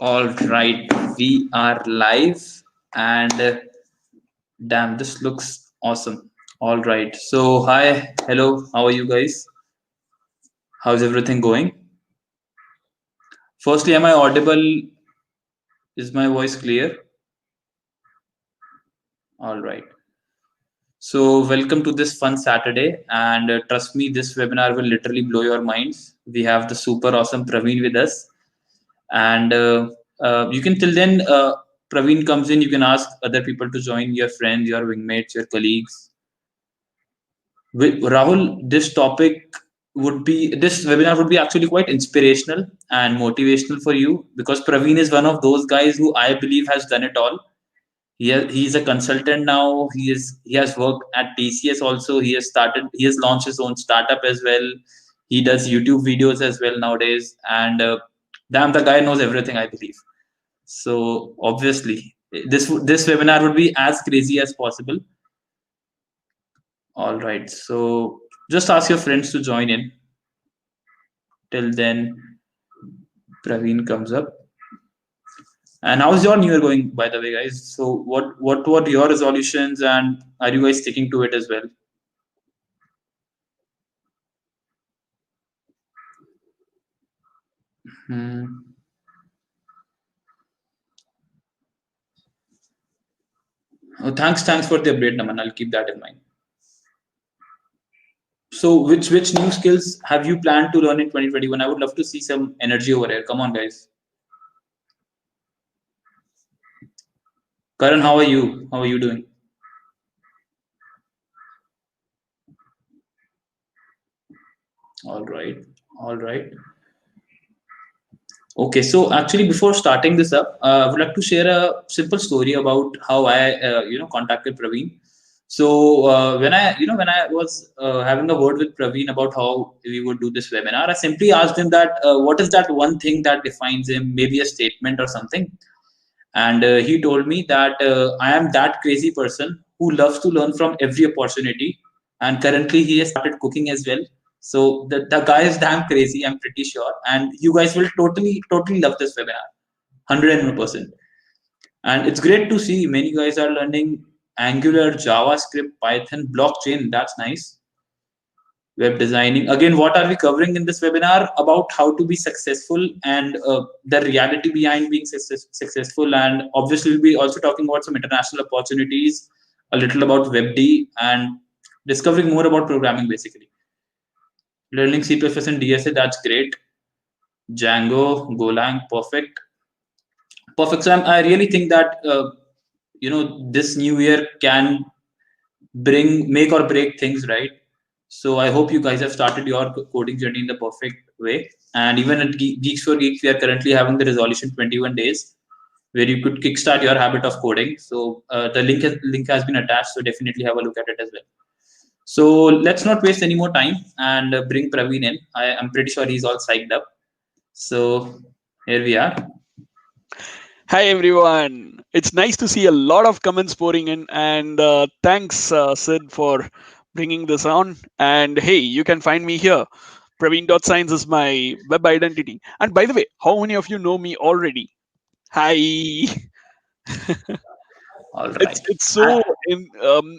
All right, we are live and damn, this looks awesome. All right, so hi, hello, how are you guys? How's everything going? Firstly, am I audible? Is my voice clear? All right. So, welcome to this fun Saturday, and trust me, this webinar will literally blow your minds. We have the super awesome Praveen with us, and you can till then Praveen comes in, you can ask other people to join, your friends, your wingmates, your colleagues. Rahul, this webinar would be actually quite inspirational and motivational for you because Praveen is one of those guys who I believe has done it all. He's a consultant now. He has worked at TCS also. He has launched his own startup as well. He does YouTube videos as well nowadays, and damn, the guy knows everything, I believe. So obviously, this webinar would be as crazy as possible. All right, so just ask your friends to join in. Till then, Praveen comes up. And how's your New Year going, by the way, guys? So what were your resolutions, and are you guys sticking to it as well? Hmm. Oh, thanks for the update, Naman. I'll keep that in mind. So which new skills have you planned to learn in 2021? I would love to see some energy over here. Come on, guys. Karan, how are you? How are you doing? All right. All right. Okay, so actually, before starting this up, I would like to share a simple story about how I, contacted Praveen. So when I was having a word with Praveen about how we would do this webinar, I simply asked him that what is that one thing that defines him, maybe a statement or something. And he told me that I am that crazy person who loves to learn from every opportunity. And currently, he has started cooking as well. So the guy is damn crazy, I'm pretty sure. And you guys will totally love this webinar, 101%. And it's great to see many guys are learning Angular, JavaScript, Python, blockchain. That's nice. Web designing. Again, what are we covering in this webinar? About how to be successful and the reality behind being successful. And obviously, we'll be also talking about some international opportunities, a little about WebD, and discovering more about programming basically. Learning C++ and DSA, that's great. Django, Golang, perfect. Perfect. So I really think that, this new year can make or break things, right? So I hope you guys have started your coding journey in the perfect way. And even at Geeks for Geeks, we are currently having the resolution 21 days, where you could kickstart your habit of coding. So the link has been attached. So definitely have a look at it as well. So let's not waste any more time and bring Praveen in. I'm pretty sure he's all psyched up. So here we are. Hi everyone. It's nice to see a lot of comments pouring in, and thanks, Sid, for bringing this on. And hey, you can find me here. Praveen.science is my web identity. And by the way, how many of you know me already? Hi. All right. It's so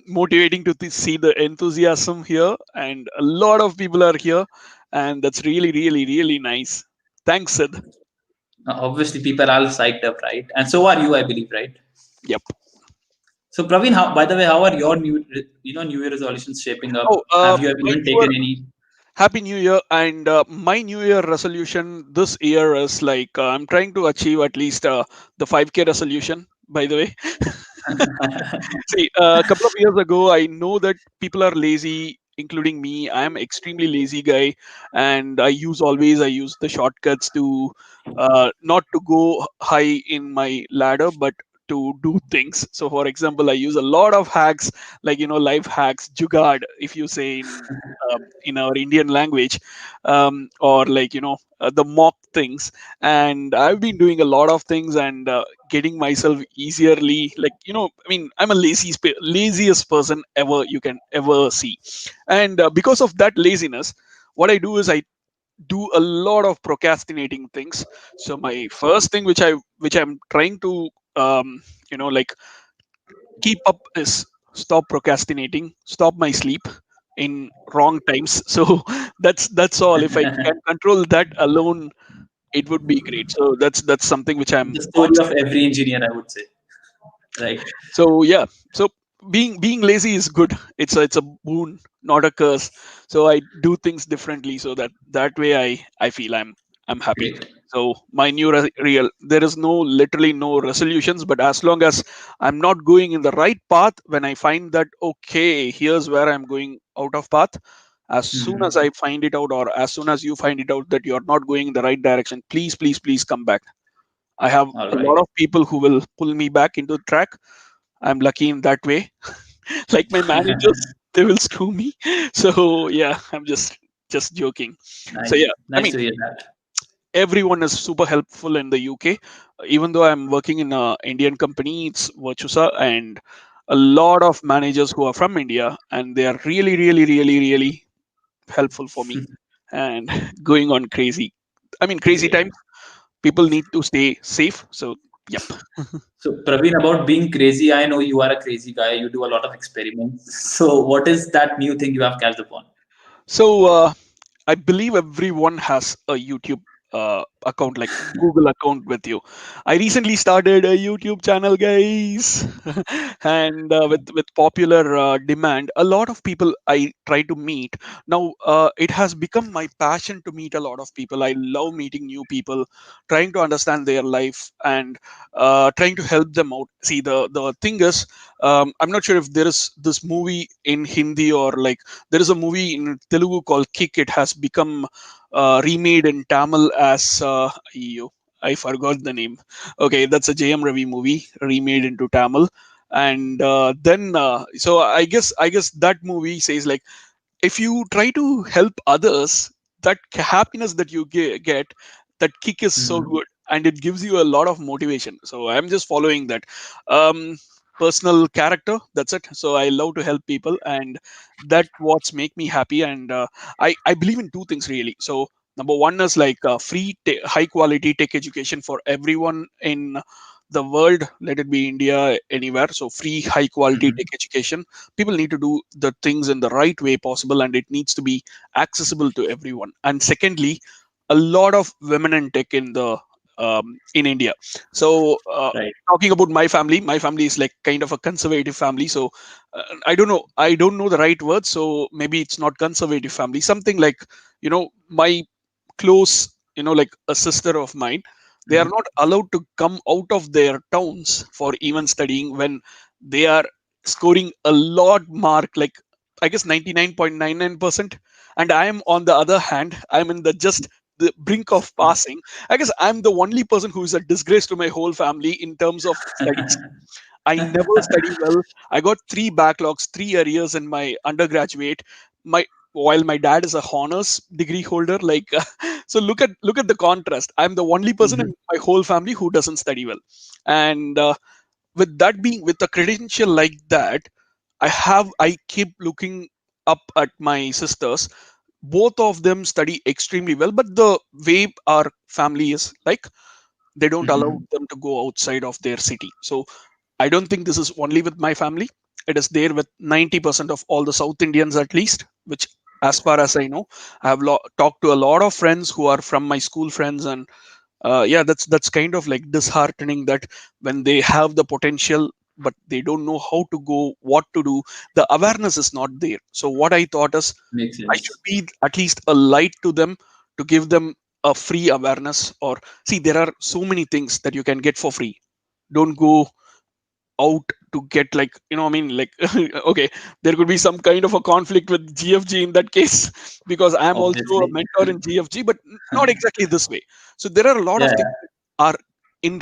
motivating to see the enthusiasm here, and a lot of people are here, and that's really nice. Thanks, Sid. Obviously, people are all psyched up, right? And so are you, I believe, right? Yep. So Praveen, how by the way, how are your New Year resolutions shaping up? Oh, Have you my even new taken any? Happy New Year! And my New Year resolution this year is like I'm trying to achieve at least the 5K resolution. By the way, see, a couple of years ago, I know that people are lazy, including me. I am extremely lazy guy, and I use the shortcuts to not to go high in my ladder, but to do things. So, for example, I use a lot of hacks, like life hacks, jugaad, if you say in our Indian language, or like the mock things. And I've been doing a lot of things and getting myself easierly, like I mean, I'm a laziest person ever you can ever see. And because of that laziness, what I do is I do a lot of procrastinating things. So my first thing which I'm trying to like keep up is stop procrastinating, stop my sleep in wrong times. So that's all. If I can control that alone, it would be great. So that's something which I'm The story of constantly. every engineer, I would say. Right. So yeah, so being lazy is good. It's a boon, not a curse. So I do things differently, so that way I feel I'm happy. Great. So my new real, there is no literally no resolutions, but as long as I'm not going in the right path, when I find that okay, here's where I'm going out of path, as soon as Hmm. I find it out, or as soon as you find it out that you're not going in the right direction, please come back. I have All a right. lot of people who will pull me back into the track. I'm lucky in that way. Like my managers, they will screw me. So yeah, I'm just joking. So Nice. yeah, I Nice mean, to hear that. everyone is super helpful in the UK. Even though I'm working in a Indian company, it's Virtusa, and a lot of managers who are from India, and they are really helpful for me and going on crazy. I mean, crazy Great. times. People need to stay safe. So yep. So, Praveen, about being crazy, I know you are a crazy guy. You do a lot of experiments. So, what is that new thing you have catched upon? So I believe everyone has a YouTube account, like Google account with you. I recently started a YouTube channel, guys, and with popular demand, a lot of people I try to meet now. It has become my passion to meet a lot of people. I love meeting new people, trying to understand their life and trying to help them out. See, the thing is, I'm not sure if there is this movie in Hindi, or like there is a movie in Telugu called Kick. It has become remade in Tamil as I forgot the name. Okay, that's a JM Ravi movie remade into Tamil, and then so I guess that movie says like, if you try to help others, that happiness that you get, that kick is so Hmm. good, and it gives you a lot of motivation. So I'm just following that um personal character, that's it. So I love to help people, and that what's make me happy. And I believe in two things really. So number one is like free high quality tech education for everyone in the world, let it be India, anywhere. So free high quality Hmm. tech education. People need to do the things in the right way possible, and it needs to be accessible to everyone. And secondly, a lot of women in tech in India. So Right. talking about my family is like kind of a conservative family. So I don't know the right word. So maybe it's not conservative family, something like, my close, like a sister of mine, they are Hmm. not allowed to come out of their towns for even studying when they are scoring a lot mark, like I guess 99.99%. And I am on the other hand, I'm in the just the brink of passing. I guess I'm the only person who is a disgrace to my whole family in terms of studies. I never study well. I got three backlogs, three arrears in my undergraduate. My While my dad is a honors degree holder, like so look at the contrast. I'm the only person Hmm. in my whole family who doesn't study well, and with that being with a credential like that, I keep looking up at my sisters. Both of them study extremely well, but the way our family is like, they don't allow Hmm. them to go outside of their city. So I don't think this is only with my family. It is there with 90% of all the South Indians, at least, which, as far as I know, I have talked to a lot of friends who are from my school friends, and yeah, that's kind of like disheartening that when they have the potential, but they don't know how to go, what to do, the awareness is not there. So what I thought is, Makes I should sense. be at least a light to them, to give them a free awareness. Or see, there are so many things that you can get for free. Don't go out to get, like, I mean, like, okay, there could be some kind of a conflict with GFG in that case, because I am also a Obviously. mentor in GFG, but not exactly this way. So there are a lot of Yeah. things that are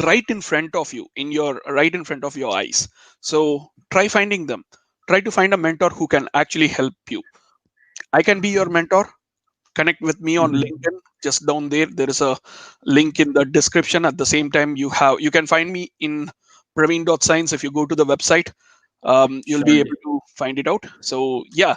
right in front of you, right in front of your eyes. So try finding them. Try to find a mentor who can actually help you. I can be your mentor. Connect with me on Hmm. LinkedIn. Just down there is a link in the description. At the same time, you can find me in Praveen.science. If you go to the website, you'll be able Surely. to find it out. So yeah.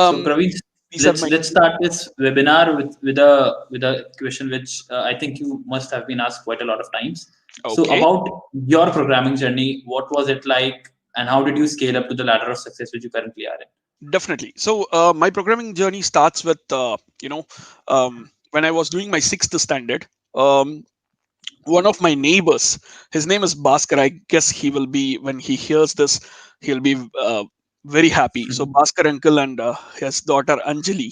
So, um Praveen, These are my let's start this webinar with a question which I think you must have been asked quite a lot of times. So okay. about your programming journey, what was it like, and how did you scale up to the ladder of success which you currently are in? Definitely. So my programming journey starts with when I was doing my sixth standard. One of my neighbors, his name is Bhaskar. I guess he will be, when he hears this, he'll be very happy. So Bhaskar uncle and his daughter Anjali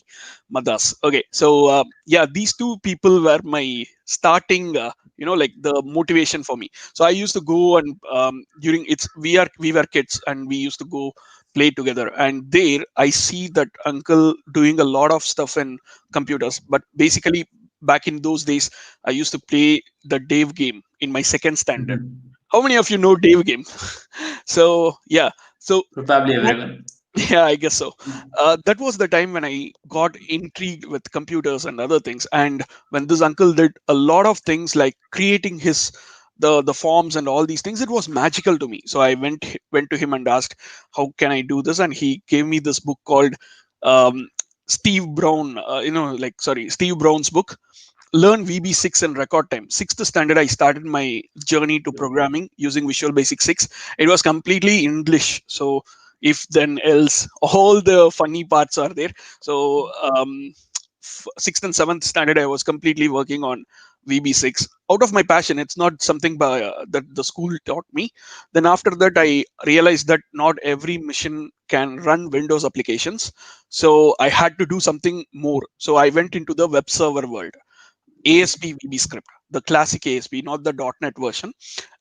Madas. Okay, so yeah, these two people were my starting. Like the motivation for me. So I used to go and during it's we were kids and we used to go play together. And there I see that uncle doing a lot of stuff in computers. But basically, back in those days, I used to play the Dave game in my second standard. Mhm. How many of you know Dave game? So yeah, so Probably that, everyone. yeah, I guess so. That was the time when I got intrigued with computers and other things, and when this uncle did a lot of things like creating his the forms and all these things, it was magical to me. So I went to him and asked, how can I do this? And he gave me this book called um, Steve Brown, Steve Brown's book, Learn VB6 in record time. Sixth standard, I started my journey to programming using Visual Basic 6. It was completely English. So if then else, all the funny parts are there. So sixth and seventh standard, I was completely working on VB6 out of my passion. It's not something that the school taught me. Then after that, I realized that not every machine can run Windows applications. So I had to do something more. So I went into the web server world. ASP VB script, the classic ASP, not the .NET version,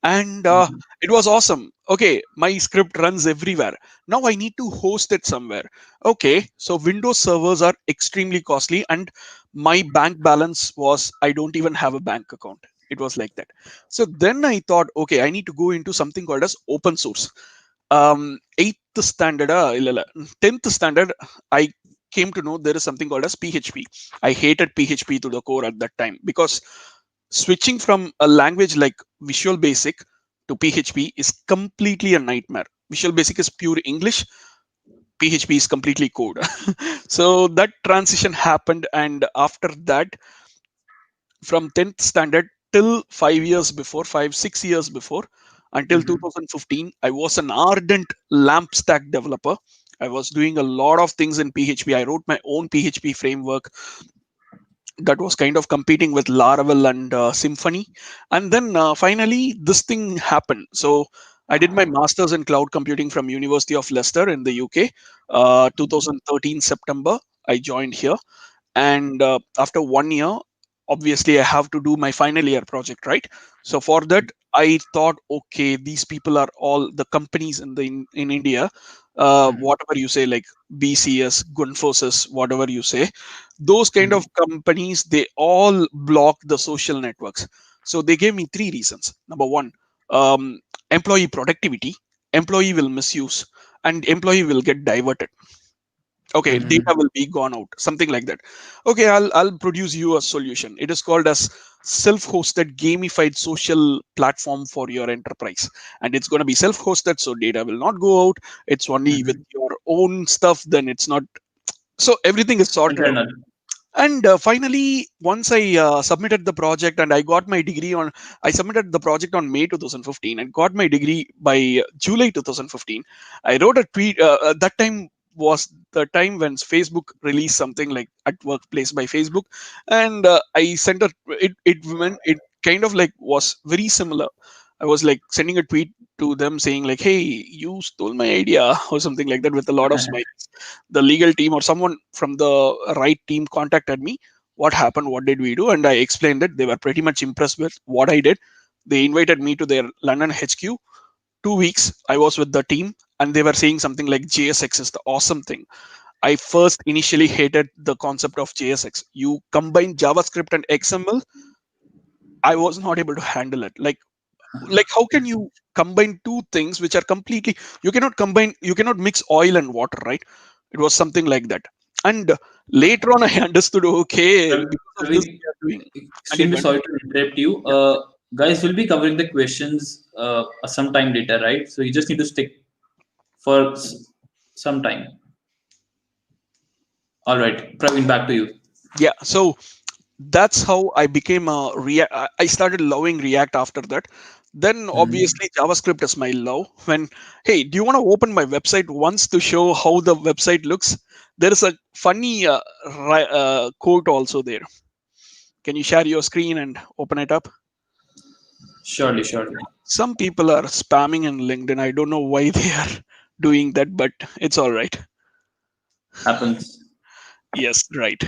and Mhm. it was awesome. Okay, my script runs everywhere. Now I need to host it somewhere. Okay, so Windows servers are extremely costly, and my bank balance was, I don't even have a bank account. It was like that. So then I thought, okay, I need to go into something called as open source. Eighth standard, 10th standard, I came to know there is something called as PHP. I hated PHP to the core at that time because switching from a language like Visual Basic to PHP is completely a nightmare. Visual Basic is pure English, PHP is completely code. So that transition happened, and after that, from 10th standard till 5 years before, 6 years before, until Mhm. 2015, I was an ardent LAMP stack developer. I was doing a lot of things in PHP. I wrote my own PHP framework that was kind of competing with Laravel and Symfony. And then finally, this thing happened. So I did my master's in cloud computing from University of Leicester in the UK. 2013 September, I joined here, and after 1 year, obviously I have to do my final year project, right? So for that, I thought, okay, these people are all the companies in India, Mhm. whatever you say, like BCS, Gunfosys, whatever you say, those kind of Mhm. companies, they all block the social networks. So they gave me three reasons. Number one, um, employee productivity, employee will misuse, and employee will get diverted. Okay, data Mhm. will be gone out, something like that. Okay, I'll produce you a solution. It is called as self-hosted gamified social platform for your enterprise, and it's going to be self-hosted, so data will not go out. It's only with Mhm. your own stuff, then it's not. So everything is sorted out. Internal. And finally, once I submitted the project and I got my degree on, I submitted the project on May 2015 and got my degree by July 2015. I wrote a tweet. That time was the time when Facebook released something like at workplace by Facebook, and I sent a it kind of like was very similar. I was like sending a tweet to them saying like, "Hey, you stole my idea" or something like that with a lot of smileys. The legal team or someone from the right team contacted me. What happened? What did we do? And I explained it. They were pretty much impressed with what I did. They invited me to their London HQ. 2 weeks I was with the team, and they were saying something like JSX is the awesome thing. I first initially hated the concept of JSX. You combine JavaScript and XML. I was not able to handle it. Like how can you combine two things which are completely, you cannot mix oil and water, right? It was something like that. And later on I understood, okay, because of this Praveen, we are doing. And it extremely went, sorry to interrupt you. yeah. Guys, we'll be covering the questions some time later, right? So you just need to stick for some time. All right, Praveen, back to you. Yeah, so that's how I became a React. I started loving React after that. Then Mhm. obviously JavaScript is my love. When, hey, do you want to open my website once to show how the website looks? There is a funny quote also there. Can you share your screen and open it up? Surely, surely. Some people are spamming in LinkedIn. I don't know why they are doing that, but it's all right. Happens. Yes, right.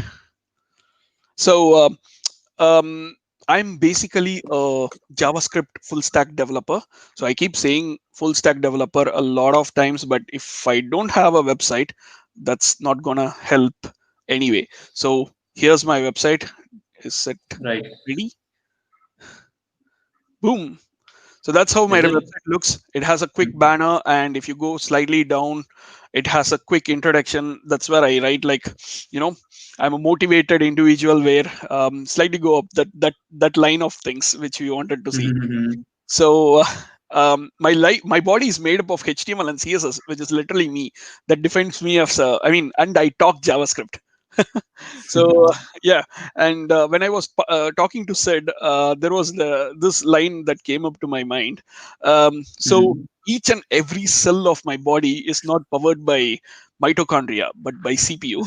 So um, I'm basically a JavaScript full stack developer. So I keep saying full stack developer a lot of times, but if I don't have a website, that's not gonna help anyway. So here's my website. Is it Right. ready? Boom. So that's how my Is it? website looks. It has a quick banner, and if you go slightly down, it has a quick introduction. That's where I write like, you know, I'm a motivated individual. Where slightly go up that line of things which we wanted to see. Mhm. So my body is made up of HTML and CSS, which is literally me. That defines me as I mean, and I talk JavaScript. So yeah, and when I was talking to Sid, there was this line that came up to my mind. So Mhm. each and every cell of my body is not powered by mitochondria, but by CPU.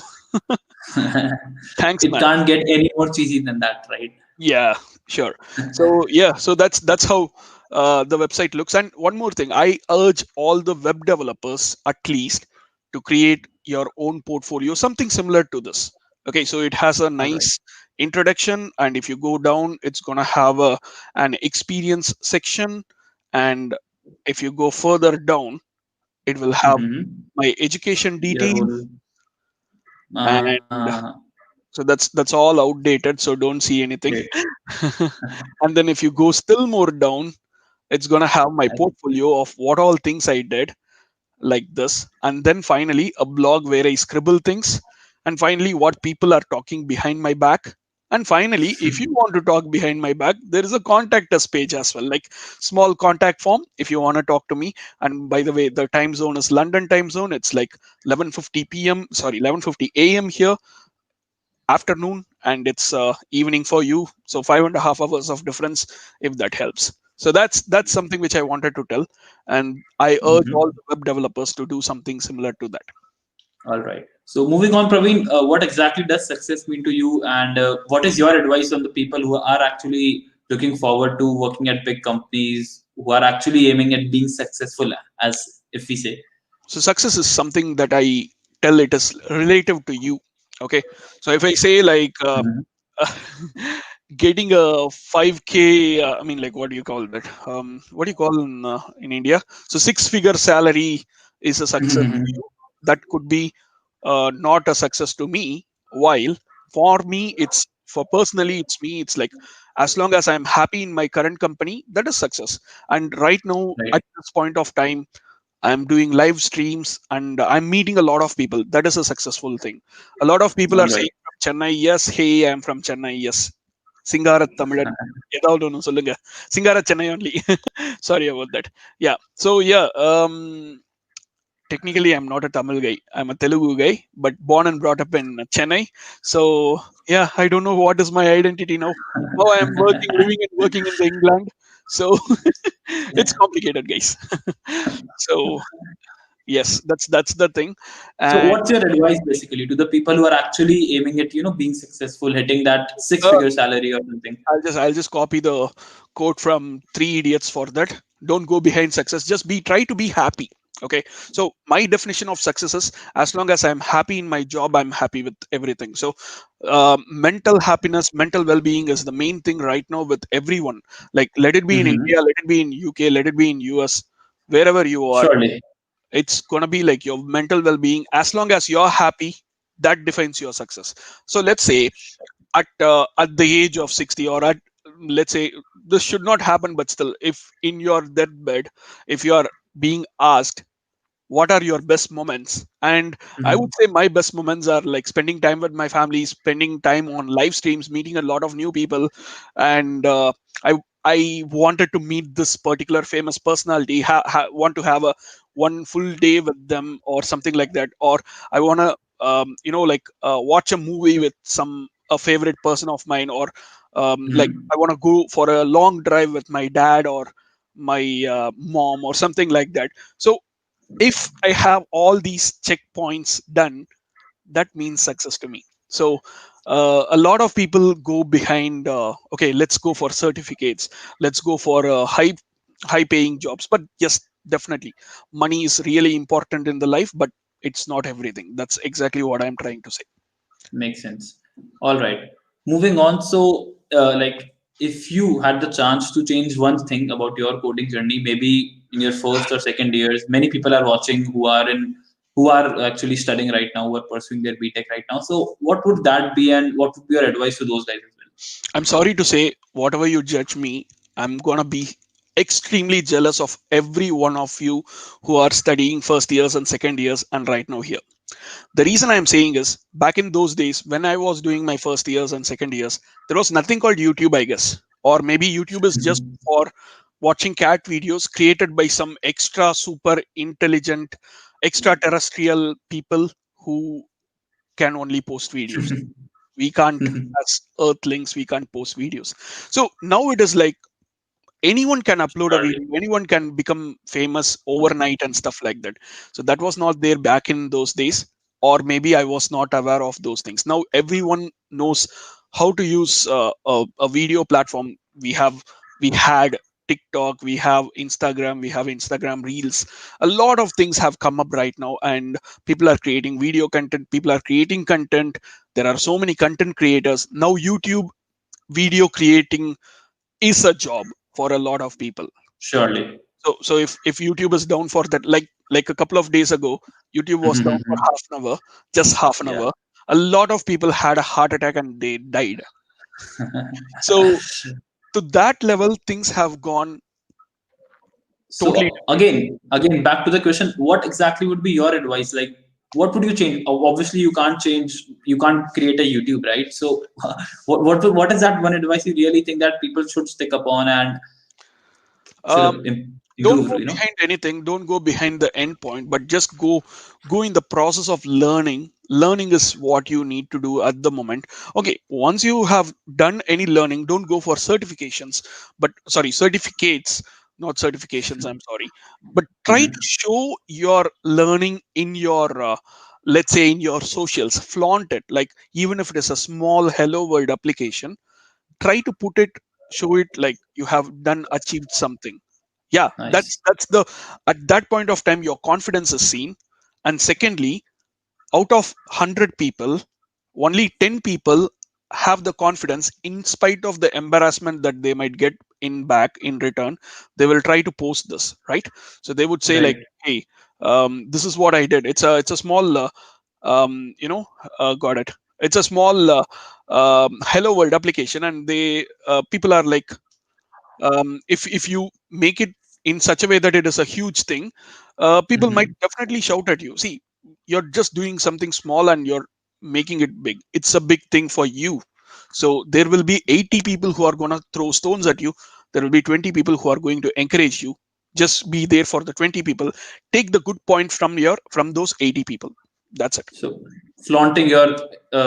Thanks, It man. can't get any more cheesy than that, right? Yeah, sure. So yeah, so that's how the website looks. And one more thing, I urge all the web developers at least to create your own portfolio, something similar to this. Okay, so it has a All right. nice introduction, and if you go down, it's gonna have a an experience section, and if you go further down, it will have Mm-hmm. my education Your details, whole. and so that's all outdated. So don't see anything. Great. And then if you go still more down, it's gonna have my I can see. portfolio of what all things I did, like this, and then finally a blog where I scribble things, and finally what people are talking behind my back. And finally, if you want to talk behind my back, there is a contact us page as well, like small contact form if you want to talk to me. And by the way, the time zone is London time zone. It's like 11:50 p.m. Sorry, 11:50 a.m. here, afternoon, and it's evening for you. So 5.5 hours of difference, if that helps. So that's something which I wanted to tell, and I urge all Mhm. the web developers to do something similar to that. All right. So moving on, Praveen, what exactly does success mean to you, and what is your advice on the people who are actually looking forward to working at big companies, who are actually aiming at being successful, as if we say? So success is something that I tell it is relative to you. Okay, so if I say like Mhm. getting a 5K, I mean, like, what do you call that? What do you call in India? So six-figure salary is a success to you. That could be not a success to me. While for me, it's for personally, it's me. It's like as long as I'm happy in my current company, that is success. And right now, Right. at this point of time, I'm doing live streams and I'm meeting a lot of people. That is a successful thing. A lot of people All are right. saying from Chennai, yes, hey, I'm from Chennai, yes. Singara Tamilan. ஏதாவது ஒண்ணு சொல்லுங்க. Singara Chennai only. Sorry about that. Yeah. So yeah, technically I'm not a Tamil guy. I'm a Telugu guy, but born and brought up in Chennai. So yeah, I don't know what is my identity now. Now I am working, living and working in the England. So it's complicated, guys. So yes, that's the thing. So And what's your advice basically to the people who are actually aiming at being successful, hitting that six uh, figure salary or something? I'll just copy the quote from Three Idiots for that. Don't go behind success. Just try to be happy. Okay. So my definition of success is as long as I'm happy in my job, I'm happy with everything. So mental happiness, mental well-being is the main thing right now with everyone. Like let it be in Mm-hmm. India, let it be in UK, let it be in US, wherever you are. Surely. It's gonna be like your mental well-being. As long as you're happy, that defines your success. So let's say at the age of 60, or at, let's say, this should not happen, but still, if in your deathbed, if you are being asked what are your best moments, and I would Mm-hmm. say my best moments are like spending time with my family, spending time on live streams, meeting a lot of new people. And I wanted to meet this particular famous personality, want to have a one full day with them or something like that. Or I want to watch a movie with some a favorite person of mine, or like Hmm. I want to go for a long drive with my dad or my mom or something like that. So if I have all these checkpoints done, that means success to me. So a lot of people go behind, okay, let's go for certificates, let's go for high paying jobs. But yes, definitely money is really important in the life, but it's not everything. That's exactly what I'm trying to say. Makes sense. All right. Moving on. So, like, if you had the chance to change one thing about your coding journey, maybe in your first or second years, many people are watching who are actually studying right now, who are pursuing their BTech right now. So, what would that be, and what would be your advice to those guys as well? I'm sorry to say, whatever you judge me, I'm gonna be extremely jealous of every one of you who are studying first years and second years and right now here. The reason I'm saying is, back in those days when I was doing my first years and second years, there was nothing called YouTube, I guess. Or maybe YouTube is just for watching cat videos created by some extra super intelligent extraterrestrial people who can only post videos. We can't, as earthlings, we can't post videos. So now it is like anyone can upload a Surely. video, anyone can become famous overnight and stuff like that. So that was not there back in those days, or maybe I was not aware of those things. Now everyone knows how to use a video platform. We had TikTok, we have Instagram, we have Instagram Reels. A lot of things have come up right now, and people are creating video content, people are creating content. There are so many content creators now. YouTube video creating is a job for a lot of people. Surely. So if YouTube is down for that, like a couple of days ago, YouTube was down for half an hour, just half an Yeah. hour. A lot of people had a heart attack and they died. So to that level, things have gone totally So different. again, back to the question: what exactly would be your advice? Like, what would you change? Obviously, you can't change. You can't create a YouTube, right? So, what is that one advice you really think that people should stick upon and should Um, don't improve? go You know. behind anything, don't go behind the end point, but just go in the process of learning is what you need to do at the moment. Okay, once you have done any learning, don't go for certifications, but sorry, certificates, not certifications, I'm sorry. But try to Mhm. show your learning in your let's say in your socials, flaunt it. Like, even if it is a small hello world application, try to put it, show it like you have done achieved something. Yeah, Nice. that's the, at that point of time your confidence is seen. And secondly, out of 100 people, only 10 people have the confidence, in spite of the embarrassment that they might get in back in return, they will try to post this, right? So they would say like, Right. hey, this is what I did. It's a small got it, it's a small hello world application. And they people are like, if you make it in such a way that it is a huge thing, people might Mhm. definitely shout at you. See, you're just doing something small and you're making it big. It's a big thing for you. So there will be 80 people who are going to throw stones at you. There will be 20 people who are going to encourage you. Just be there for the 20 people. Take the good point from those 80 people. That's it. So, flaunting your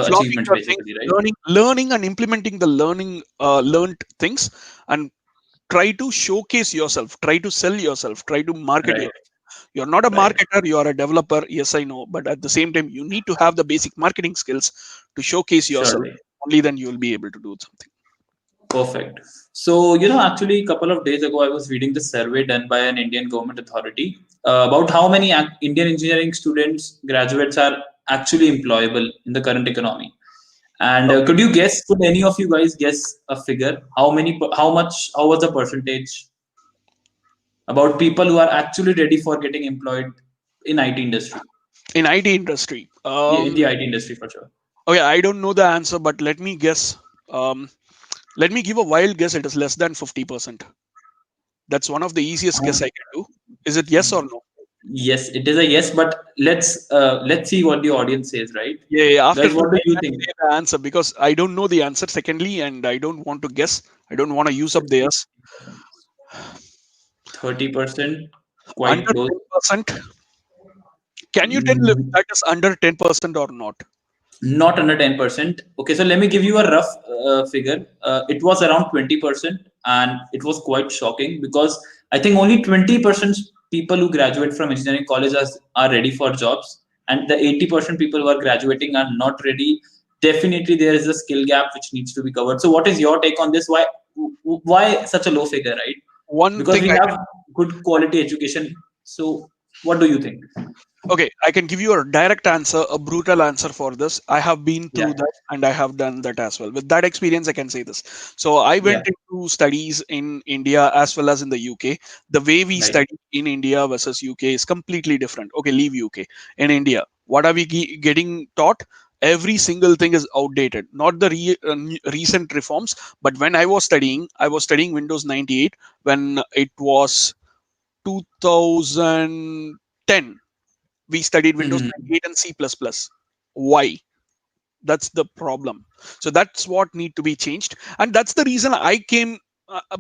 Flaunting achievements, your things, basically, right? learning and implementing the learned things, and try to showcase yourself, try to sell yourself, try to market Right. yourself. You're not a Right. marketer, you are a developer, yes I know, but at the same time you need to have the basic marketing skills to showcase yourself. Surely. Only then you will be able to do something. Perfect. So, actually, a couple of days ago, I was reading the survey done by an Indian government authority about how many Indian engineering students, graduates are actually employable in the current economy. And Okay. could you guess? Could any of you guys guess a figure? How many? How much? How was the percentage about people who are actually ready for getting employed in IT industry? In IT industry, Yeah, in the IT industry for sure. okay, I don't know the answer, but let me guess. um Let me give a wild guess. It is less than 50%. That's one of the easiest guess I can do. Is it yes or no? Yes, it is a yes, but let's see what the audience says, right? Yeah, yeah. After Guys, this, what do I you can think? say the answer because I don't know the answer. Secondly, and I don't want to guess. I don't want to use up theirs. 30%, quite Under close. 10%. Can you tell if that is under 10% or not? Not under 10%. Okay, so let me give you a rough figure. It was around 20%, and it was quite shocking because I think only 20% people who graduate from engineering colleges are ready for jobs, and the 80% people who are graduating are not ready. Definitely, there is a skill gap which needs to be covered. So, what is your take on this? Why such a low figure, right? One Because thing we I have good quality education. So, what do you think? Okay, I can give you a direct answer, a brutal answer for this. I have been Yeah, through that and I have done that as well. With that experience, I can say this. So I yeah, went into studies in India as well as in the UK. The way we right. study in India versus UK is completely different. Okay, leave UK. In India, what are we getting taught? Every single thing is outdated. Not the recent reforms, but when I was studying Windows 98 when it was 2010. We studied Windows Mhm. 98 and C++. Why? That's the problem. So that's what need to be changed, and that's the reason I came.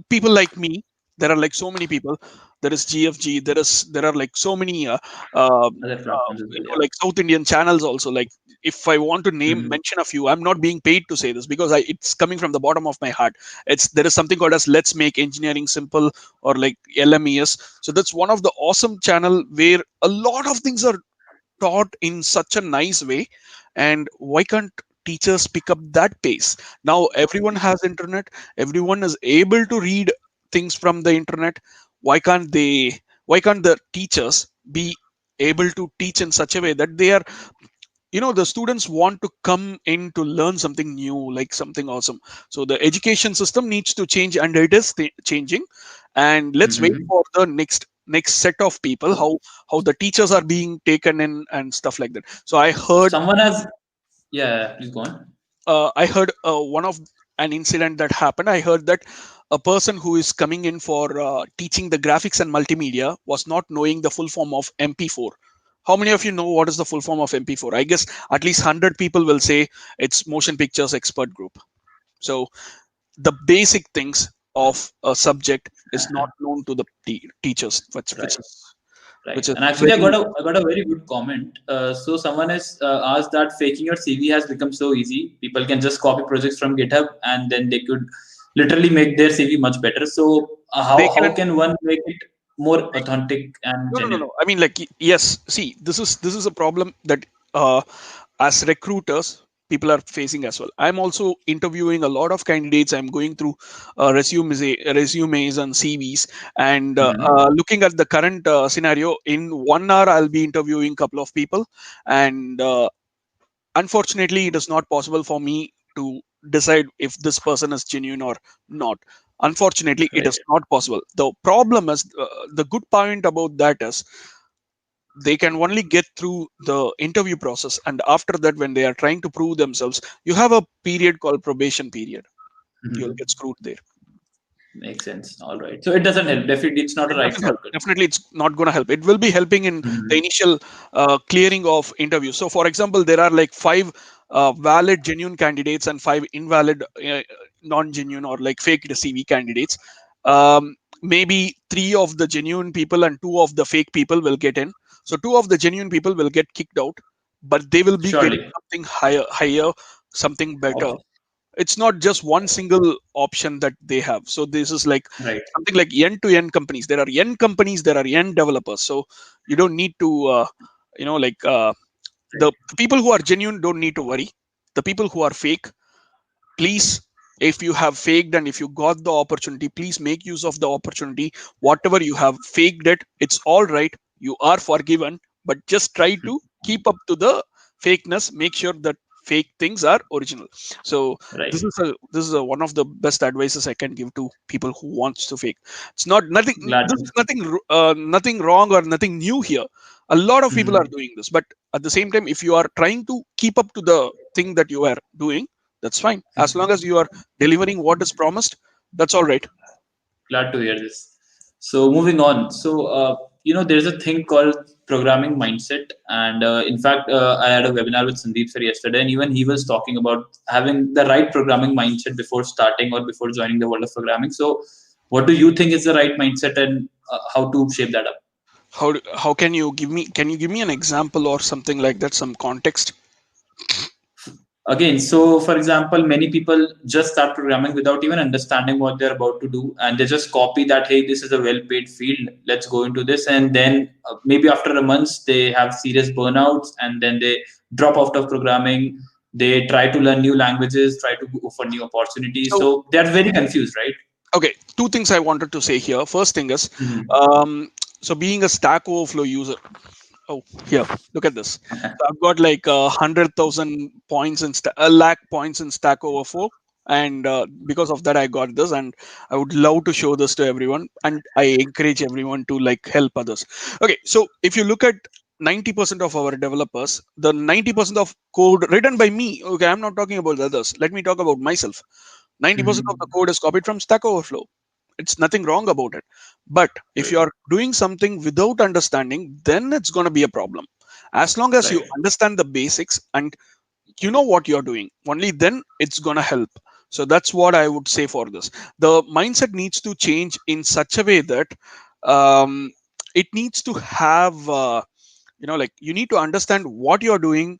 People like me, there are like so many people. There is GFG. There are like so many Other platforms as well. Yeah. like South Indian channels also. Like if I want to name Mhm. mention a few, I'm not being paid to say this because it's coming from the bottom of my heart. It's there is something called as Let's Make Engineering Simple or like LMES. So that's one of the awesome channel where a lot of things are taught in such a nice way. And why can't teachers pick up that pace? Now everyone has internet, everyone is able to read things from the internet. Why can't the teachers be able to teach in such a way that they are, the students want to come in to learn something new, like something awesome. So the education system needs to change, and it is changing. And let's wait Mhm. for the next set of people, how the teachers are being taken in and stuff like that. So Someone has, yeah, please go on. I heard one of an incident that happened. I heard that a person who is coming in for teaching the graphics and multimedia was not knowing the full form of MP4. How many of you know what is the full form of MP4? I guess at least 100 people will say it's Motion Pictures Expert Group. So the basic things of a subject is not known to the teachers, Right, which right. is And actually, very I got a very good comment. So someone has asked that faking your CV has become so easy. People can just copy projects from GitHub, and then they could literally make their CV much better. So they how can. can one make it more authentic and No, no, no, genuine? no. I mean, like, yes. See, this is a problem that as recruiters, people are facing as well. I'm also interviewing a lot of candidates. I'm going through resumes and CVs, and Mhm. looking at the current scenario. In 1 hour, I'll be interviewing a couple of people, and unfortunately, it is not possible for me to decide if this person is genuine or not. Unfortunately, it Right. is not possible. The problem is, the good point about that is they can only get through the interview process, and after that, when they are trying to prove themselves, you have a period called probation period. You'll Mhm. get screwed there. Makes sense. All right. So it doesn't help. Definitely, it's not a It right doesn't help. shortcut. Definitely, it's not going to help. It will be helping in the Mhm. initial clearing of interviews. So, for example, there are like five valid, genuine candidates and five invalid, non-genuine or like fake CV candidates. Maybe three of the genuine people and two of the fake people will get in. So, two of the genuine people will get kicked out, but they will be getting Surely. something higher, something better. Obviously. It's not just one single option that they have. So this is like Right. something like end to end companies. There are end companies, there are end developers. So you don't need to like Right. the people who are genuine don't need to worry. The people who are fake, please, if you have faked and if you got the opportunity, please make use of the opportunity. Whatever you have faked it, it's all right, you are forgiven, but just try to keep up to the fakeness. Make sure that fake things are original. So Right. this is one of the best advices I can give to people who wants to fake. It's not nothing. Glad This to. is nothing wrong or nothing new here. A lot of people are Mhm. doing this, but at the same time, if you are trying to keep up to the thing that you are doing, that's fine. As long as you are delivering what is promised, that's all right. Glad to hear this. So moving on. So there's a thing called programming mindset, and in fact, I had a webinar with Sandeep sir yesterday, and even he was talking about having the right programming mindset before starting or before joining the world of programming. So, what do you think is the right mindset, and how to shape that up? How can you give me an example or something like that, some context? Again, so for example, many people just start programming without even understanding what they're about to do, and they just copy that, hey, this is a well paid field, let's go into this. And then maybe after a month they have serious burnouts, and then they drop out of programming. They try to learn new languages, try to go for new opportunities, So so they're very confused, right? okay, two things I wanted to say here. First thing is, Mhm. um, so being a Stack Overflow user. Oh, here, look at this. So I've got like 100,000 points in a lakh points in Stack Overflow, and because of that, I got this, and I would love to show this to everyone, and I encourage everyone to like help others. Okay, so if you look at 90% of our developers, the 90% of code written by me. Okay, I'm not talking about the others. Let me talk about myself. 90% of the Mhm. code is copied from Stack Overflow. It's nothing wrong about it. But if you Right. are doing something without understanding, then it's going to be a problem. As long as you Right. understand the basics and you know what you're doing, only then it's going to help. So that's what I would say for this. The mindset needs to change in such a way that um, it needs to have, like you need to understand what you're doing.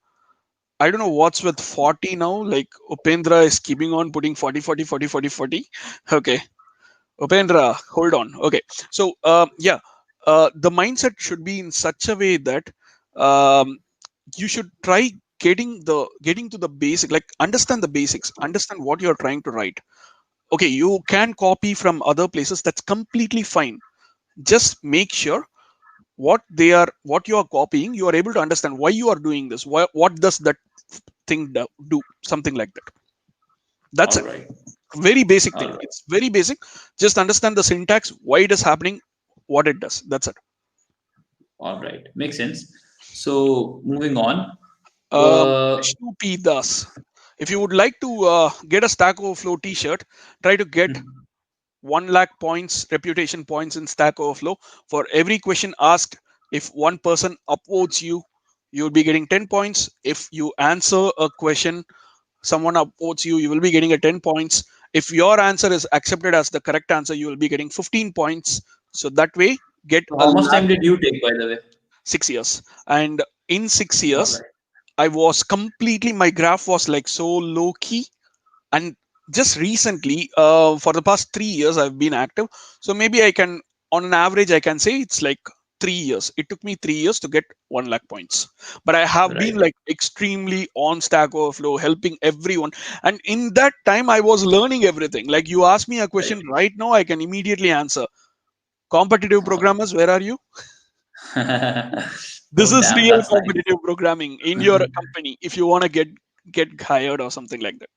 I don't know what's with 40 now. Like Upendra is keeping on putting 40, 40, 40, 40, 40. Okay. Upendra, hold on. Okay. So, yeah, the mindset should be in such a way that um, you should try getting to the basic, like understand the basics, understand what you're trying to write. Okay. You can copy from other places. That's completely fine. Just make sure what you are copying, you are able to understand why you are doing this. What does that thing do? Something like that. That's All it. right. Very basic All thing. right. It's very basic. Just understand the syntax, why it is happening, what it does. That's it. All right. Makes sense. So moving on. Uh, Vishnu P. Das. If you would like to get a Stack Overflow t-shirt, try to get 1 lakh points, reputation points in Stack Overflow. For every question asked, if one person upvotes you, you'll be getting 10 points. If you answer a question, someone upvotes you, you will be getting a 10 points. If your answer is accepted as the correct answer, you will be getting 15 points. So that way, get so a how much lakh. time did you take, by the way? 6 years. And in six All years, right. I was completely, my graph was like so low key. And just recently, for the past 3 years, I've been active. So maybe I can, on an average, I can say it's like 3 years. It took me 3 years to get 1 lakh points. But I have been Right. like extremely on Stack Overflow, helping everyone. And in that time, I was learning everything. Like you ask me a question Right. right now, I can immediately answer. Competitive programmers, where are you? This Oh, is damn, real that's nice. competitive programming in your company if you want to get hired or something like that.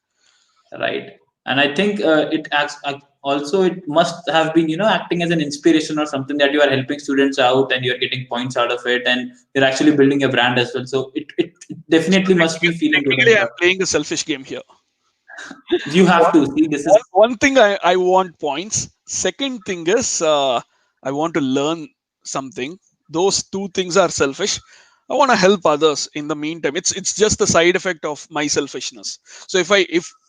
Right. And I think it acts also, it must have been, acting as an inspiration or something, that you are helping students out and you're getting points out of it, and you're actually building a brand as well. So it So definitely must be feeling good and technically, I'm stuff. playing a selfish game here. You have One, to see this one, is one thing I want points. Second thing is I want to learn something. Those two things are selfish. I want to help others in the meantime. It's just the side effect of my selfishness. So if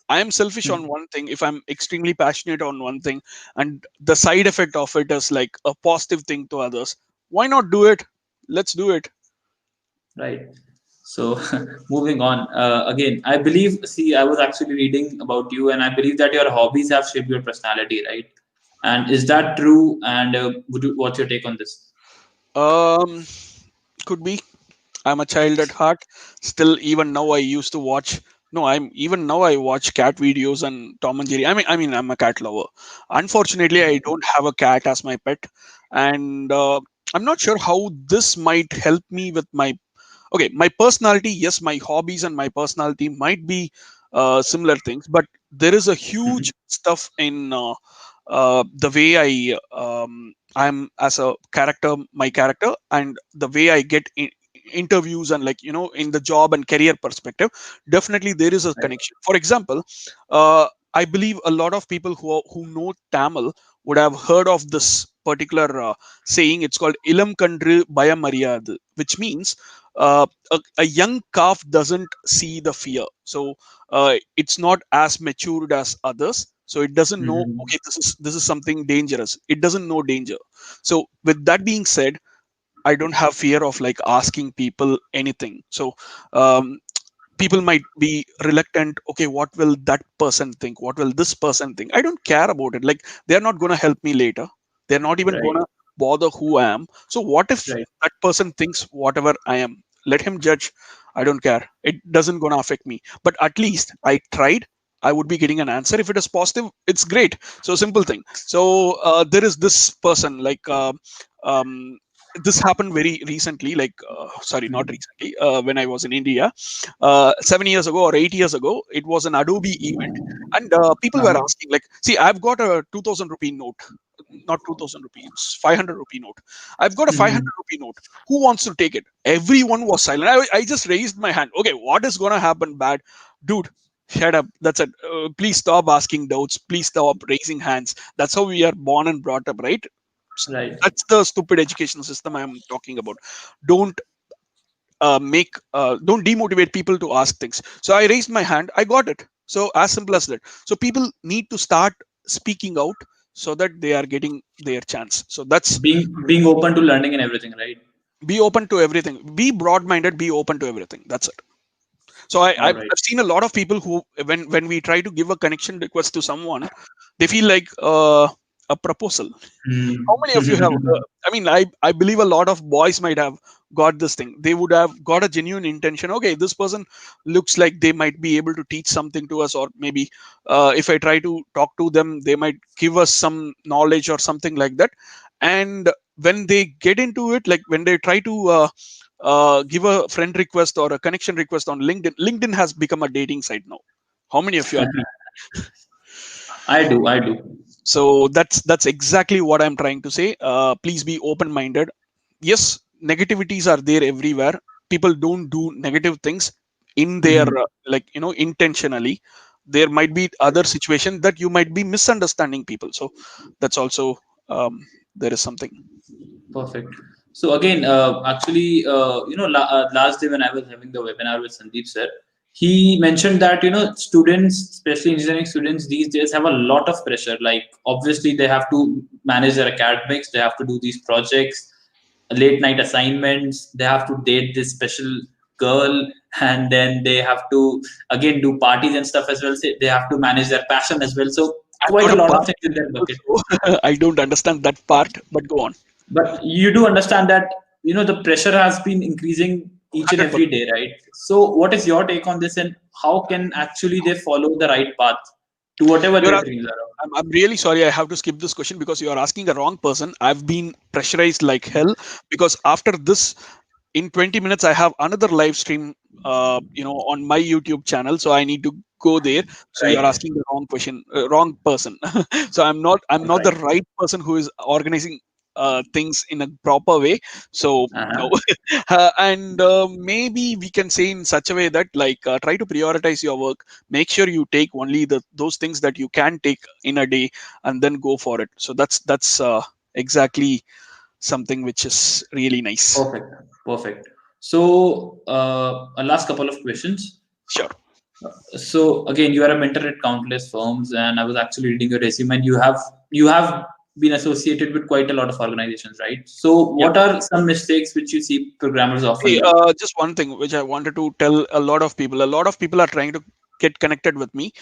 I am selfish on one thing, if I'm extremely passionate on one thing, and the side effect of it is like a positive thing to others, why not do it? Let's do it. right. So moving on, again, I believe, see, I was actually reading about you, and I believe that your hobbies have shaped your personality, right? And is that true? And what's your take on this? Um, could be. I'm a child at heart. Still, even now, I used to watch. No, I'm even now I watch cat videos and Tom and Jerry. I mean, I'm a cat lover. Unfortunately, I don't have a cat as my pet, and I'm not sure how this might help me with my. Okay, my personality. Yes, my hobbies and my personality might be similar things, but there is a huge stuff in the way I'm as a character, my character, and the way I get interviews and like in the job and career perspective. Definitely there is a Right. connection. For example, I believe a lot of people who know Tamil would have heard of this particular saying. It's called ilam kandru bayamariyadu, which means a young calf doesn't see the fear. So it's not as matured as others, so it doesn't know, okay, Mhm. this is something dangerous. It doesn't know danger. So with that being said, I don't have fear of like asking people anything. So um, people might be reluctant. Okay, what will that person think? What will this person think? I don't care about it. Like, they're not going to help me later. They're not even going Right. to bother who I am. So what if Right. that person thinks whatever I am? Let him judge. I don't care. It doesn't going to affect me. But at least I tried. I would be getting an answer. If it is positive, it's great. So simple thing. So there is this person like um, this happened very recently. Like sorry, not Mhm. recently. When I was in India, 7 years ago or 8 years ago, it was an Adobe event, and people were Uh-huh. asking like, see, I've got a 2000 rupee note, not 2000 rupees, 500 rupee note. I've got a Mhm. 500 rupee note. Who wants to take it? Everyone was silent. I just raised my hand. Okay, what is gonna happen bad, dude? Shut up. That's it. Please stop asking doubts. Please stop raising hands. That's how we are born and brought up, right? Right. That's the stupid education system I'm talking about. Don't don't demotivate people to ask things. So I raised my hand, I got it. So as simple as that. So people need to start speaking out so that they are getting their chance. So that's, Being open to learning and everything, right? be open to everything, be broad minded, be open to everything. That's it. So All right. I've seen a lot of people who, when we try to give a connection request to someone, they feel like a proposal. How many of you have? Mm. I mean, I believe a lot of boys might have got this thing. They would have got a genuine intention. Okay, this person looks like they might be able to teach something to us, or maybe if I try to talk to them, they might give us some knowledge or something like that. And when they get into it, like when they try to give a friend request or a connection request on LinkedIn, LinkedIn has become a dating site now. How many of you agree? I do. I do. So that's exactly what I'm trying to say. Please be open minded. Yes, negativities are there everywhere. People don't do negative things in their Mhm. like, intentionally. There might be other situation that you might be misunderstanding people. So that's also, there is something. Perfect. So again, actually, last day when I was having the webinar with Sandeep sir, he mentioned that students, especially engineering students these days, have a lot of pressure. Like obviously, they have to manage their academics, they have to do these projects, late night assignments, they have to date this special girl, and then they have to again do parties and stuff as well. So they have to manage their passion as well. So I've quite got a a lot of party things in their bucket. also. I don't understand that part, but go on. But you do understand that the pressure has been increasing each and every 100%. day, right? So what is your take on this, and how can actually they follow the right path to whatever You're their asking, dreams are? I'm really sorry. I have to skip this question because you are asking a wrong person. I've been pressurized like hell because after this, in 20 minutes, I have another live stream, on my YouTube channel. So I need to go there. So you're Right. asking the wrong question, wrong person. So I'm All not the right. right person who is organizing things in a proper way. So no. Uh-huh. And maybe we can say in such a way that like, try to prioritize your work. Make sure you take only those things that you can take in a day, and then go for it. So that's exactly something which is really nice. Perfect. Perfect. So a last couple of questions. Sure. So again, you are a mentor at countless firms, and I was actually reading your resume, and you have been associated with quite a lot of organizations, right? So Yeah. what are some mistakes which you see programmers often See, do? just one thing which I wanted to tell a lot of people. A lot of people are trying to get connected with me.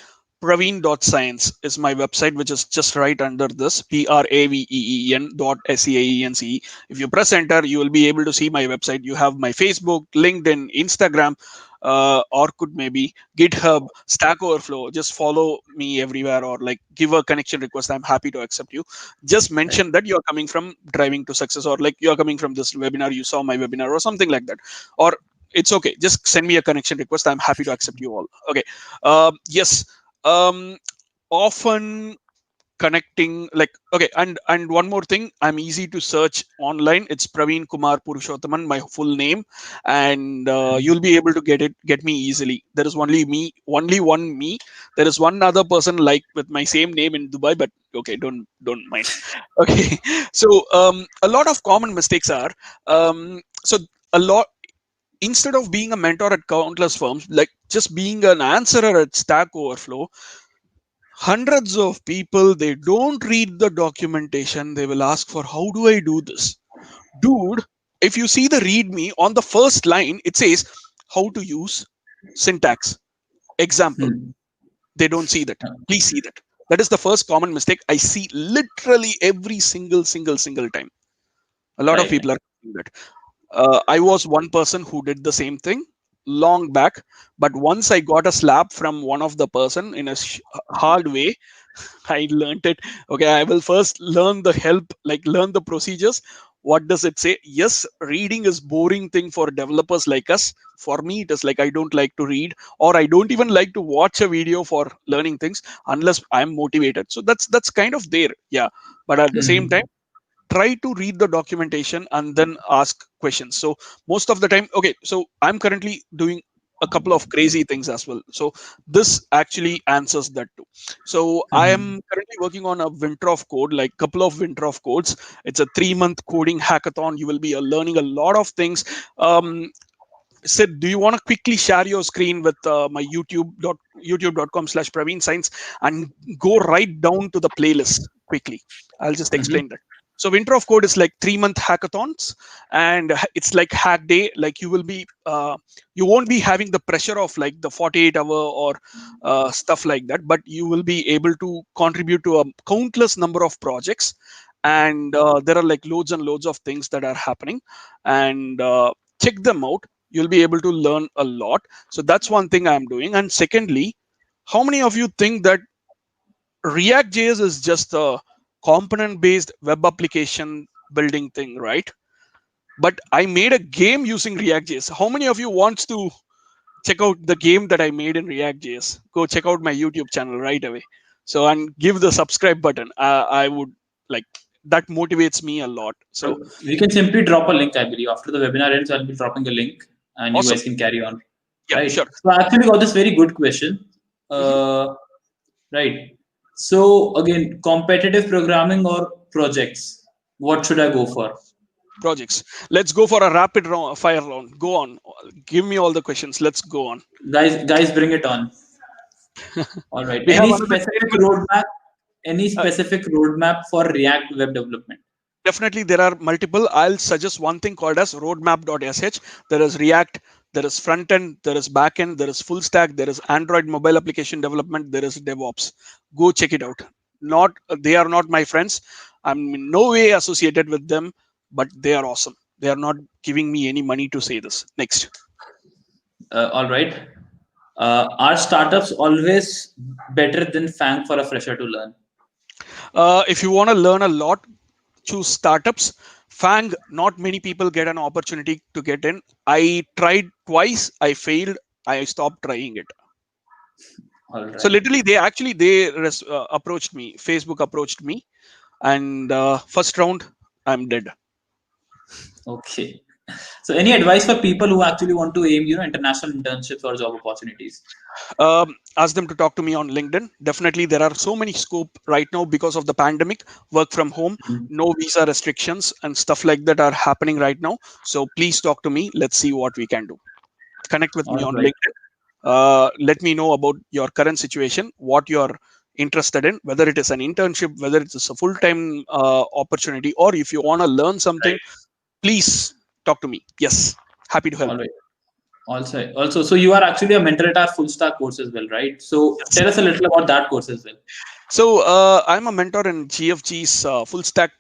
Praveen.science is my website, which is just right under this, Praveen.SEAENCE. If you press enter, you will be able to see my website. You have my Facebook, LinkedIn, Instagram, Orkut, maybe GitHub, Stack Overflow. Just follow me everywhere, or like give a connection request. I'm happy to accept you. Just Right. mention that you're coming from Driving to Success, or like you're coming from this webinar, you saw my webinar, or something like that. Or it's okay, just send me a connection request. I'm happy to accept you all. Okay. Yes. um Often connecting, like, okay, and one more thing, I'm easy to search online. It's Praveen Kumar Purushottaman, my full name, and you'll be able to get me easily. There is only one me. There is one other person like with my same name in Dubai, but okay, don't mind. Okay. So a lot of common mistakes are, so a lot, instead of being a mentor at countless firms, like just being an answerer at Stack Overflow, hundreds of people, they don't read the documentation. They will ask for, how do I do this? Dude, if you see the README on the first line, it says how to use syntax example. Hmm. They don't see that. Please see that. That is the first common mistake I see literally every single time. A lot of Right. people are doing that. I was one person who did the same thing long back, but once I got a slap from one of the person in a hard way, I learned it. Okay, I will first learn the help, like learn the procedures. What does it say? Yes, reading is boring thing for developers like us. For me, it is like I don't like to read, or I don't even like to watch a video for learning things unless I'm motivated. So that's kind of there, yeah. But at the same time, Hmm. try to read the documentation and then ask questions. So most of the time, okay, so I'm currently doing a couple of crazy things as well, so this actually answers that too. So I Hmm. am currently working on a winter of code, like couple of winter of codes. It's a 3-month coding hackathon. You will be learning a lot of things. Sid, do you want to quickly share your screen with my youtube.com/Praveen Science and go right down to the playlist quickly? I'll just Hmm. explain that. So Winter of Code is like 3-month hackathons, and it's like hack day. Like you won't be having the pressure of like the 48-hour or stuff like that, but you will be able to contribute to a countless number of projects. And there are like loads and loads of things that are happening, and check them out. You'll be able to learn a lot. So that's one thing I'm doing. And secondly, how many of you think that React.js is just a component based web application building thing, right? But I made a game using React.js. How many of you wants to check out the game that I made in React.js? Go check out my YouTube channel right away. So, and give the subscribe button. I would like, that motivates me a lot. So We can simply drop a link, I believe. After the webinar ends, I'll be dropping a link and you awesome. guys can carry on. Yeah, Right. sure. So I actually got this very good question. Mhm. Uh, right. So again, competitive programming or projects? What should I go for? Projects. Let's go for a rapid fire round. Go on. Give me all the questions. Let's go on. Guys, bring it on. All right. We have another 10 minutes. Any Uh, specific roadmap for React web development? Definitely, there are multiple. I'll suggest one thing called as roadmap.sh. There is React, there is front end, there is back end, there is full stack, there is Android mobile application development, there is DevOps. Go check it out. Not They are not my friends. I'm in no way associated with them, but they are awesome. They are not giving me any money to say this. Next. All right. Are startups always better than FANG for a fresher to learn? If you want to learn a lot, choose startups. Fang, not many people get an opportunity to get in. I tried twice, I failed, I stopped trying it. All So right. literally, they approached me. Facebook approached me, and first round, I'm dead. Okay. So, any advice for people who actually want to aim, international internships or job opportunities? Ask them to talk to me on LinkedIn. Definitely, there are so many scope right now because of the pandemic. Work from home, Mhm. no visa restrictions, and stuff like that are happening right now. So please talk to me. Let's see what we can do. Connect with me All on right. LinkedIn. Let me know about your current situation, what you're interested in, whether it is an internship, whether it is a full-time opportunity, or if you want to learn something, Right. please talk to me. Yes, happy to help. All right. Also, so you are actually a mentor at our full stack course as well, right? So, Yes. tell us a little about that course as well. So I'm a mentor in GFG's full stack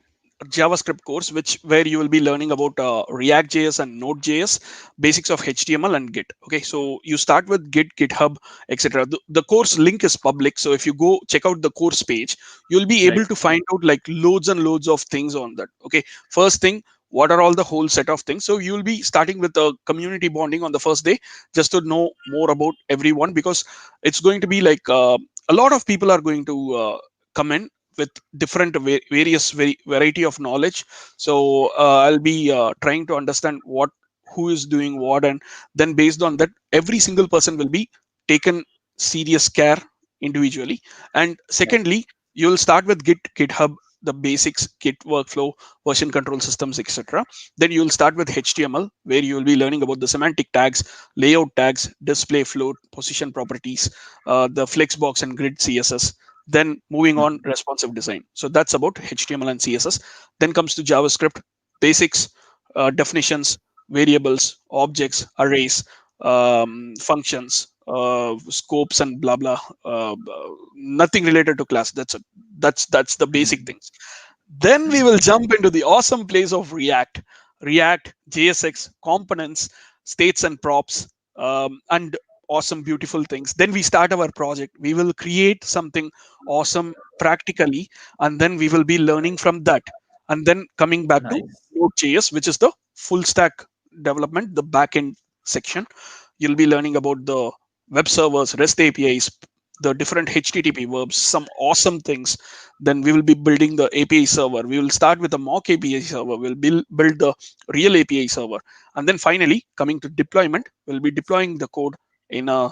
JavaScript course, which where you will be learning about React.js and Node.js, basics of HTML and Git. Okay, so you start with Git, GitHub, etc. The course link is public, so if you go check out the course page, you'll be able Right. to find out like loads and loads of things on that. Okay, first thing, what are all the whole set of things? So you'll be starting with the community bonding on the first day, just to know more about everyone, because it's going to be like a lot of people are going to come in with different various variety of knowledge. So I'll be trying to understand what who is doing what, and then based on that, every single person will be taken serious care individually. And Right. secondly, you'll start with GitHub, the basics, Git workflow, version control systems, etc. Then you'll start with HTML, where you will be learning about the semantic tags, layout tags, display float, position properties, the flexbox and grid CSS. Then moving on, responsive design. So that's about HTML and CSS. Then comes to JavaScript basics, definitions, variables, objects, arrays, functions, scopes, and blah blah. Nothing related to class. That's it. That's the basic things. Then we will jump into the awesome place of React, JSX, components, states and props, and awesome, beautiful things. Then we start our project. We will create something awesome practically, and then we will be learning from that. And then coming back to Nice. Node.js, which is the full stack development, the backend section. You'll be learning about the web servers, REST APIs, the different HTTP verbs, some awesome things. Then we will be building the API server. We will start with a mock API server. We'll build the real API server. And then finally, coming to deployment, we'll be deploying the code in a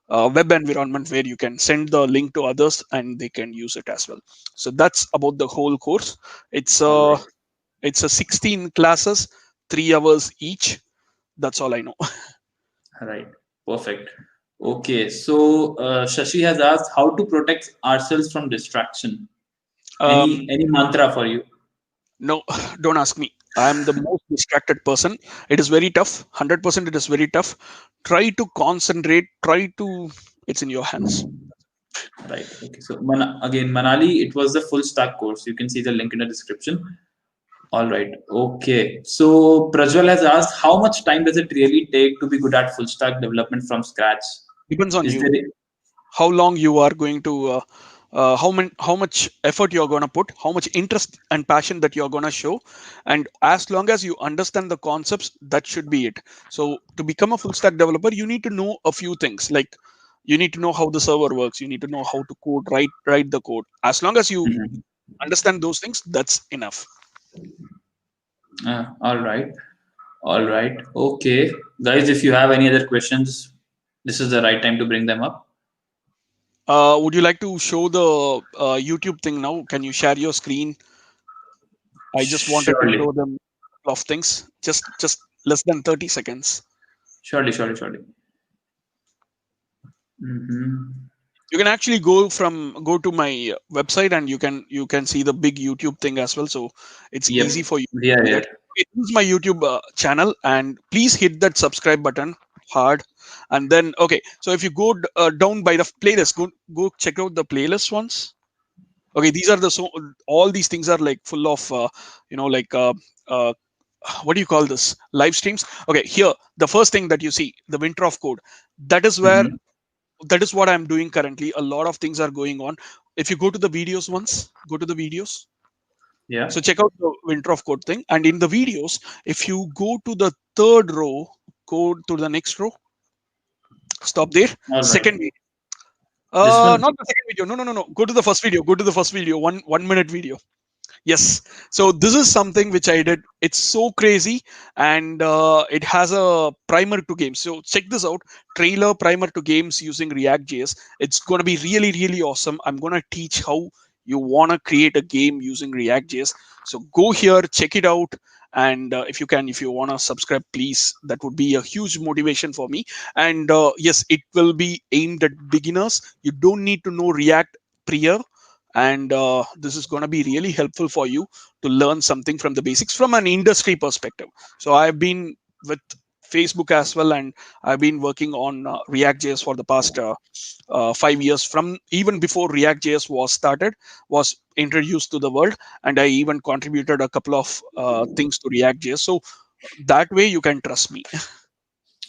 web environment where you can send the link to others and they can use it as well. So that's about the whole course. It's All a right. it's a 16 classes, 3 hours each. That's all I know. All right. Perfect. Okay. So Shashi has asked how to protect ourselves from distraction. Um, Any mantra for you? no, don't ask me. I'm the most distracted person. It is very tough. 100% it is very tough. Try to concentrate. Try to. It's in your hands. Right. Okay. So again, Manali, it was the full stack course. You can see the link in the description. All right. Okay. So Prajwal has asked, how much time does it really take to be good at full stack development from scratch? Depends on Is you. there? How long you are going to how much effort you're going to put, how much interest and passion that you're going to show, and as long as you understand the concepts, that should be it. So to become a full stack developer, you need to know a few things, like you need to know how the server works, you need to know how to code, write the code. As long as you Mhm. understand those things, that's enough. All right. All right. Okay. Guys, if you have any other questions, this is the right time to bring them up. Would you like to show the YouTube thing now? Can you share your screen? I just wanted to Surely. show them a couple of things, just less than 30 seconds. Surely. Hmm. You can actually go to my website, and you can see the big YouTube thing as well. So it's Yep. easy for you We to are do here. that. It is my YouTube channel, and please hit that subscribe button hard. And then okay, so if you go down by the playlist, go check out the playlist ones. Okay, these are the so all these things are like full of like uh, what do you call this, live streams. Okay, here the first thing that you see, the winter of code, that is where Hmm. that is what I'm doing currently. A lot of things are going on. If you go to the videos once, go to the videos. Yeah. So check out the winter of code thing. And in the videos, if you go to the third row, go to the next row, stop there. All right. Second video. This one. Not the second video. No. Go to the first video. Go to the first video. One minute video. Yes. So this is something which I did. It's so crazy, and it has a primer to games. So check this out: trailer primer to games using React.js. It's gonna be really, really awesome. I'm gonna teach how you wanna create a game using React.js. So go here, check it out, and if you wanna subscribe, please. That would be a huge motivation for me. And yes, it will be aimed at beginners. You don't need to know React prior, and this is going to be really helpful for you to learn something from the basics from an industry perspective. So I've been with Facebook as well, and I've been working on React.js for the past 5 years, from even before React.js was introduced to the world. And I even contributed a couple of things to React.js, so that way you can trust me.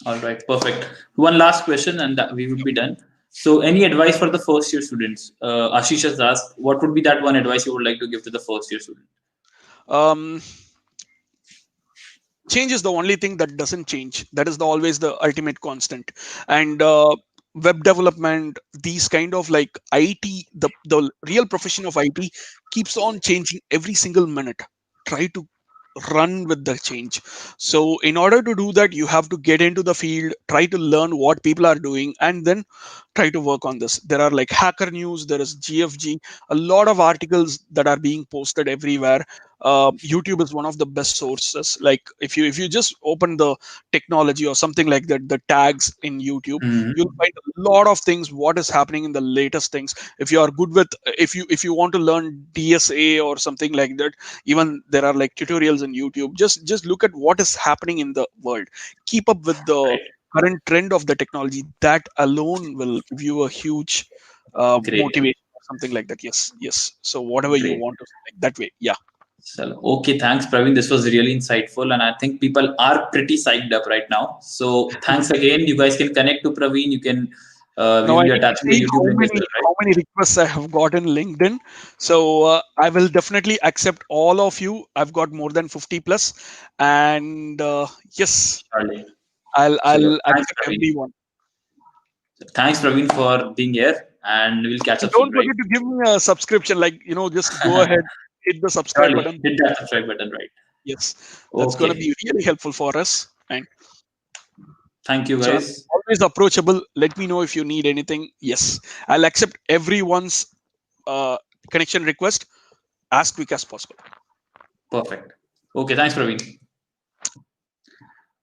All right. Perfect. One last question, and that we would be done. So, any advice for the first year students? Ashish has asked, what would be that one advice you would like to give to the first year student? um, Change is the only thing that doesn't change. That is always the ultimate constant. And web development, these kind of like it, the real profession of it keeps on changing every single minute. Try to run with the change. So in order to do that, you have to get into the field, try to learn what people are doing, and then try to work on this. There are like Hacker News, there is GFG, a lot of articles that are being posted everywhere. YouTube is one of the best sources. Like if you just open the technology or something like that, the tags in YouTube, you'll Hmm. find a lot of things. What is happening in the latest things? If you are good with, if you want to learn DSA or something like that, even there are like tutorials in YouTube. Just look at what is happening in the world. Keep up with the Right. current trend of the technology. That alone will give you a huge Great. motivation or something like that. Yes, yes. So whatever you Great. want to say, like that way. Yeah. So, okay, thanks, Praveen. This was really insightful, and I think people are pretty psyched up right now. So, thanks again. You guys can connect to Praveen. You can, we Now will I be need to attaching the see YouTube link as well, right? how many requests I have got in LinkedIn. So I will definitely accept all of you. I've got more than 50 plus, and yes, Surely. Sure. I'll Thanks, accept Praveen. everyone. Thanks, Praveen, for being here, and we'll catch And up soon, don't right? forget to give me a subscription. Like, just go ahead, hit the subscribe Surely. button. Hit that subscribe button, right? Yes, that's going to Okay. be really helpful for us. And Thank you, so I'm guys. always approachable. Let me know if you need anything. Yes, I'll accept everyone's uh, connection request as quick as possible. Perfect. Okay, thanks, Praveen.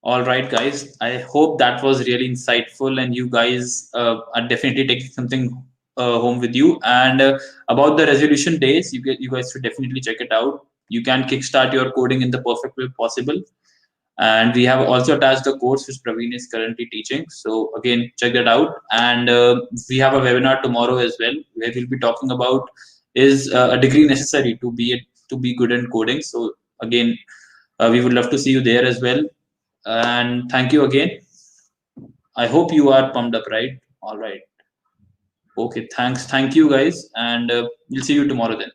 All right, guys. I hope that was really insightful, and you guys are definitely taking something home with you. And about the resolution days, you guys should definitely check it out. You can kickstart your coding in the perfect way possible. And we have also attached the course which Praveen is currently teaching. So again, check that out. And we have a webinar tomorrow as well, where we'll be talking about is a degree necessary to be good in coding. So again, we would love to see you there as well. And thank you again. I hope you are pumped up, right? All right. Okay. Thanks. Thank you, guys. And we'll see you tomorrow then.